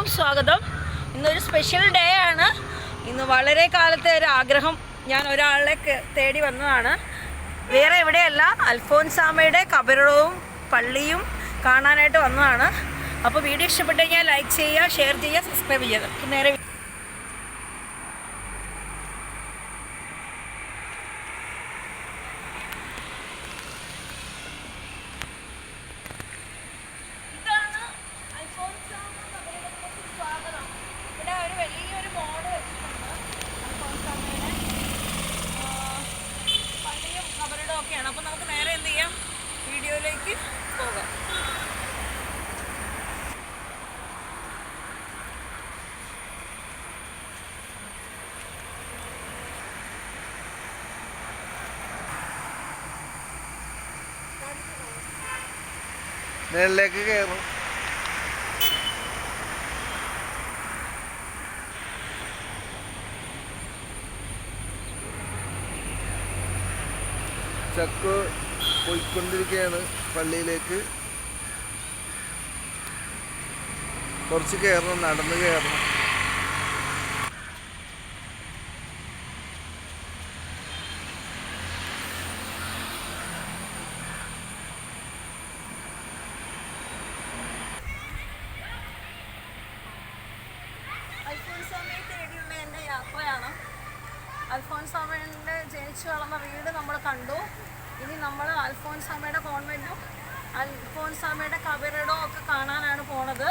എല്ലാവർക്കും സ്വാഗതം. ഇന്നൊരു സ്പെഷ്യൽ ഡേ ആണ്. ഇന്ന് വളരെ കാലത്തെ ഒരു ആഗ്രഹം, ഞാൻ ഒരാളെ തേടി വന്നതാണ്. വേറെ എവിടെയല്ല, അൽഫോൻസാമ്മയുടെ കബറിടവും പള്ളിയും കാണാനായിട്ട് വന്നതാണ്. അപ്പോൾ വീഡിയോ ഇഷ്ടപ്പെട്ട് കഴിഞ്ഞാൽ ലൈക്ക് ചെയ്യുക, ഷെയർ ചെയ്യുക, സബ്സ്ക്രൈബ് ചെയ്യുക. നേരെ അപ്പോൾ നമുക്ക് നേരെ എന്ത് ചെയ്യാം, വീഡിയോയിലേക്ക് പോകാം. മേളിലേക്ക് കയറും. ചക്കു പോയിക്കൊണ്ടിരിക്കുകയാണ് പള്ളിയിലേക്ക്. കുറച്ച് കയറണം, നടന്ന് കയറണം. അൽഫോൻസാമ്മയെ തേടിയുള്ള എൻ്റെ യാത്രയാണ്. അൽഫോൻസാമ്മയുടെ ജനിച്ചു വളർന്ന വീട് നമ്മൾ കണ്ടു. ഇനി നമ്മൾ അൽഫോൻസാമ്മയുടെ കോൺവെൻറ്റും അൽഫോൻസാമ്മയുടെ കബറിടവും ഒക്കെ കാണാനാണ് പോണത്.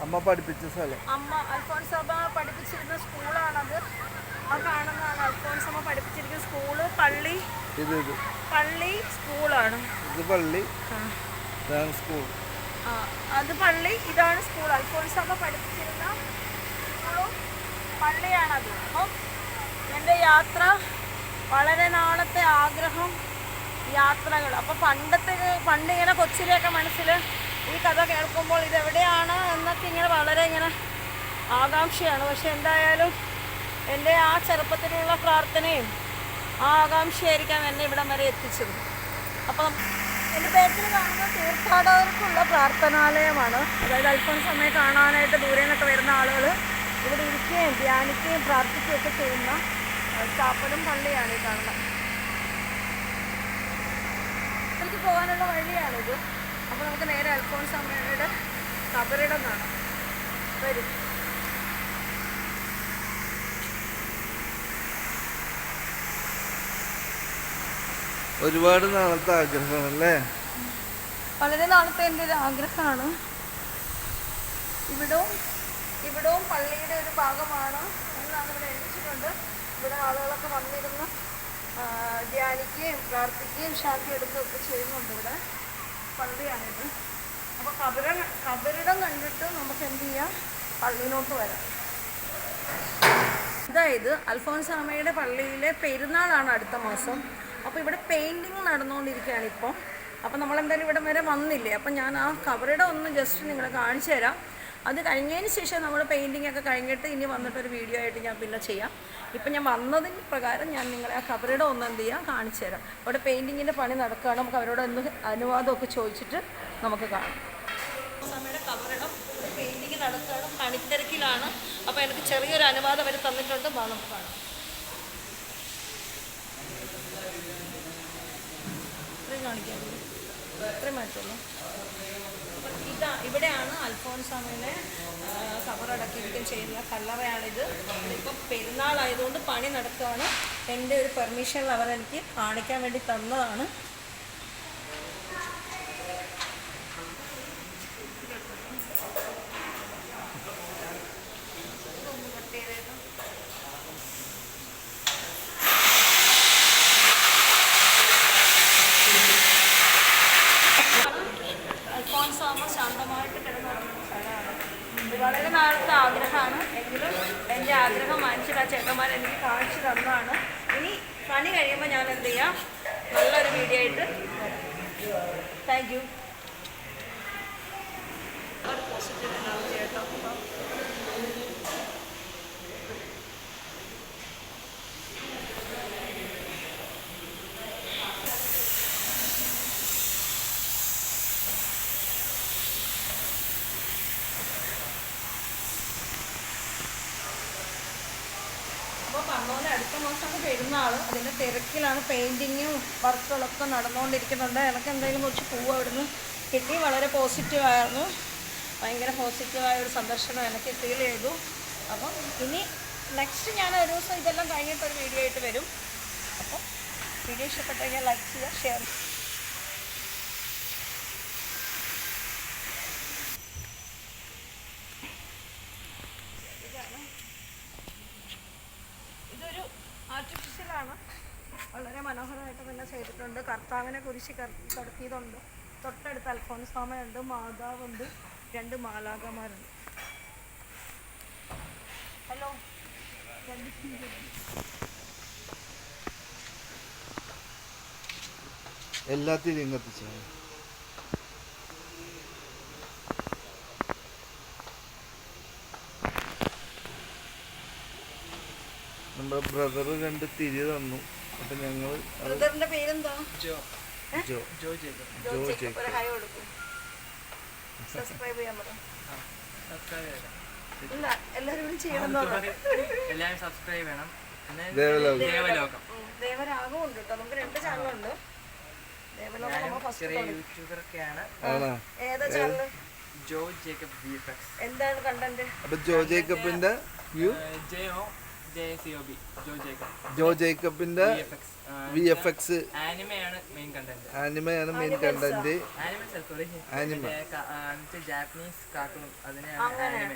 അമ്മ പഠിപ്പിച്ച സ്ഥലം, അമ്മ അൽഫോൻസാമ്മ പഠിപ്പിച്ചിരുന്ന സ്കൂളാണത്. ആ കാണുന്നതാണ് അൽഫോൻസാമ്മ പഠിപ്പിച്ചിരിക്കുന്ന സ്കൂള്. പള്ളി, പള്ളി സ്കൂളാണ്. ഇത് പള്ളി, സ്കൂൾ. അത് പള്ളി, ഇതാണ് സ്കൂൾ. അൽഫോൻസാമ്മ പഠിപ്പിച്ചിരുന്ന സ്കൂളും പള്ളിയാണത്. അപ്പം എൻ്റെ യാത്ര, വളരെ നാളത്തെ ആഗ്രഹം, യാത്രകൾ. അപ്പോൾ പണ്ട് ഇങ്ങനെ കൊച്ചിലെയൊക്കെ മനസ്സിൽ ഈ കഥ കേൾക്കുമ്പോൾ ഇതെവിടെയാണ് എന്നൊക്കെ ഇങ്ങനെ വളരെ ഇങ്ങനെ ആകാംക്ഷയാണ്. പക്ഷെ എന്തായാലും എൻ്റെ ആ ചെറുപ്പത്തിലുള്ള പ്രാർത്ഥനയും ആ ആകാംക്ഷയായിരിക്കാം എന്നെ ഇവിടം വരെ എത്തിച്ചത്. അപ്പം എൻ്റെ ബാക്കിൽ കാണുന്ന തീർത്ഥാടകർക്കുള്ള പ്രാർത്ഥനാലയമാണ്. അതായത് അൽഫോൻസാമ്മയെ കാണാനായിട്ട് ദൂരെ നിന്നൊക്കെ വരുന്ന ആളുകൾ ഇവിടെ ഇരിക്കുകയും ധ്യാനിക്കുകയും പ്രാർത്ഥിക്കുകയും ഒക്കെ ചെയ്യുന്ന ചാപ്പലും പള്ളിയാണ് ഈ കാണുന്നത്. ഇതിലേക്ക് പോകാനുള്ള വഴിയാണിത്. അപ്പോൾ നമുക്ക് നേരെ അൽഫോൻസാമ്മയുടെ കബറിടം കാണാം. വരും. ഒരുപാട് നാളത്തെ ആഗ്രഹമല്ലേ? വളരെ നാളത്തെ എൻ്റെ ഒരു ആഗ്രഹമാണ്. ഇവിടവും പള്ളിയുടെ ഒരു ഭാഗമാണ് എന്നാണ് ഇവിടെ എഴുതിച്ചിട്ടുണ്ട്. ഇവിടെ ആളുകളൊക്കെ വന്നിരുന്ന് ധ്യാനിക്കുകയും പ്രാർത്ഥിക്കുകയും ശാന്തി എടുക്കുകയൊക്കെ ചെയ്യുന്നുണ്ട്. ഇവിടെ പള്ളിയാണിത്. അപ്പോൾ കബറിടം കണ്ടിട്ട് നമുക്ക് എന്ത് ചെയ്യാം, പള്ളിയിലോട്ട് വരാം. അതായത് അൽഫോൻസാമ്മയുടെ പള്ളിയിലെ പെരുന്നാളാണ് അടുത്ത മാസം. അപ്പോൾ ഇവിടെ പെയിൻറ്റിങ് നടന്നുകൊണ്ടിരിക്കുകയാണ് ഇപ്പോൾ. അപ്പോൾ നമ്മളെന്തായാലും ഇവിടെ വരെ വന്നില്ലേ, അപ്പം ഞാൻ ആ കബറിടം ഒന്ന് ജസ്റ്റ് നിങ്ങളെ കാണിച്ചു തരാം. അത് കഴിഞ്ഞതിന് ശേഷം നമ്മൾ പെയിൻറ്റിങ് ഒക്കെ കഴിഞ്ഞിട്ട് ഇനി വന്നിട്ടൊരു വീഡിയോ ആയിട്ട് ഞാൻ പിന്നെ ചെയ്യാം. ഇപ്പം ഞാൻ വന്നതിന് പ്രകാരം ഞാൻ നിങ്ങളെ ആ കബറിടം ഒന്ന് എന്ത് ചെയ്യാം, കാണിച്ചു തരാം. അവിടെ പെയിൻറ്റിങ്ങിൻ്റെ പണി നടക്കുകയാണ്. നമുക്ക് അവരോട് ഒന്ന് അനുവാദമൊക്കെ ചോദിച്ചിട്ട് നമുക്ക് കാണാം. നമ്മുടെ കബറിടം പെയിൻറ്റിങ് നടക്കുകയാണ്, പണിത്തിരക്കിലാണ്. അപ്പോൾ എനിക്ക് ചെറിയൊരു അനുവാദം അവർ തന്നിട്ടുണ്ട്. നമുക്ക് കാണാം. ഇത്രയും കാണിക്കാൻ ഇത്രയും മാറ്റുള്ളൂ. ഇവിടെയാണ് അൽഫോൻസാമ്മയെ കബറടക്കിയിരിക്കുകയും ചെയ്യുന്ന കല്ലറയാണിത്. ഇപ്പം പെരുന്നാളായതുകൊണ്ട് പണി നടക്കുകയാണ്. എൻ്റെ ഒരു പെർമിഷനിൽ അവരെനിക്ക് കാണിക്കാൻ വേണ്ടി തന്നതാണ്. അൽഫോൻസാമ്മ ശാന്തമായിട്ട് കിടന്നുറങ്ങുന്ന സ്ഥലമാണ്. വളരെ നാളത്തെ ആഗ്രഹമാണ്. എങ്കിലും എൻ്റെ ആഗ്രഹം മനസ്സിൽ ആ ചേട്ടന്മാർ എനിക്ക് കാണിച്ചു തന്നതാണ്. ഇനി പണി കഴിയുമ്പോൾ ഞാൻ എന്ത് ചെയ്യാം, നല്ലൊരു വീഡിയോ ആയിട്ട് വരാം. Thank you. ഒരു പോസിറ്റീവ് എനർജി കേട്ടോ. പെരുന്നാൾ, അതിൻ്റെ തിരക്കിലാണ്. പെയിൻറ്റിങ്ങും വർക്കുകളൊക്കെ നടന്നുകൊണ്ടിരിക്കുന്നുണ്ട്. എനിക്ക് എന്തായാലും കുറച്ച് പൂവ് അവിടുന്ന് കിട്ടി. വളരെ പോസിറ്റീവായിരുന്നു. ഭയങ്കര പോസിറ്റീവായ ഒരു സന്ദർശനം എനിക്ക് ഫീൽ ചെയ്തു. അപ്പം ഇനി നെക്സ്റ്റ് ഞാൻ ഒരു ദിവസം ഇതെല്ലാം കഴിഞ്ഞിട്ടൊരു വീഡിയോ ആയിട്ട് വരും. അപ്പം വീഡിയോ ഇഷ്ടപ്പെട്ടെങ്കിൽ ലൈക്ക് ചെയ്യുക, ഷെയർ ചെയ്യുക. ഇതൊരു ആർട്ടിഫിഷ്യലാണ്. വളരെ മനോഹരമായിട്ട് തന്നെ ചെയ്തിട്ടുണ്ട്. കർത്താവിനെ കുരിശി കടത്തിയതുണ്ട്. തൊട്ടടുത്ത് അൽഫോൻസാമയുണ്ട്, മാതാവുണ്ട്, 2 മാലാഖമാരുണ്ട്. ഹലോ, എല്ലാത്തിലും കത്തിച്ചു. നമ്മുടെ ബ്രദർ 2 തിരി തന്നു. അപ്പൊ ഞങ്ങള് ബ്രദറിന്റെ പേരെന്താ? ജോ ജേക്കബ്. ഒരു ഹായ് കൊടുക്കും. സബ്സ്ക്രൈബ് ചെയ്യാൻ പറ. ഇല്ല, എല്ലാവരും ചെയ്യണം. എല്ലാവരും സബ്സ്ക്രൈബ് ചെയ്യണം. ദേവലോകം. ദേവരാഗം ഉണ്ട് കേട്ടോ. നമുക്ക് 2 ചാനലുണ്ട്. ദേവലോകം നമ്മൾ ഫസ്റ്റ് യൂട്യൂബറൊക്കെയാണ്. ഏതാ ചാനൽ? ജോ ജേക്കബ് VFX. എന്താണ് കണ്ടന്റ്? അപ്പൊ ജോ ജേക്കബിന്റെ ജോ ജേക്കബിന്റെ VFX ആനിമയാണ് മെയിൻ കണ്ടന്റ്. ആനിമയാണ് main content. Anime anime Japanese cartoon അതിനെയാണ് ആനിമ.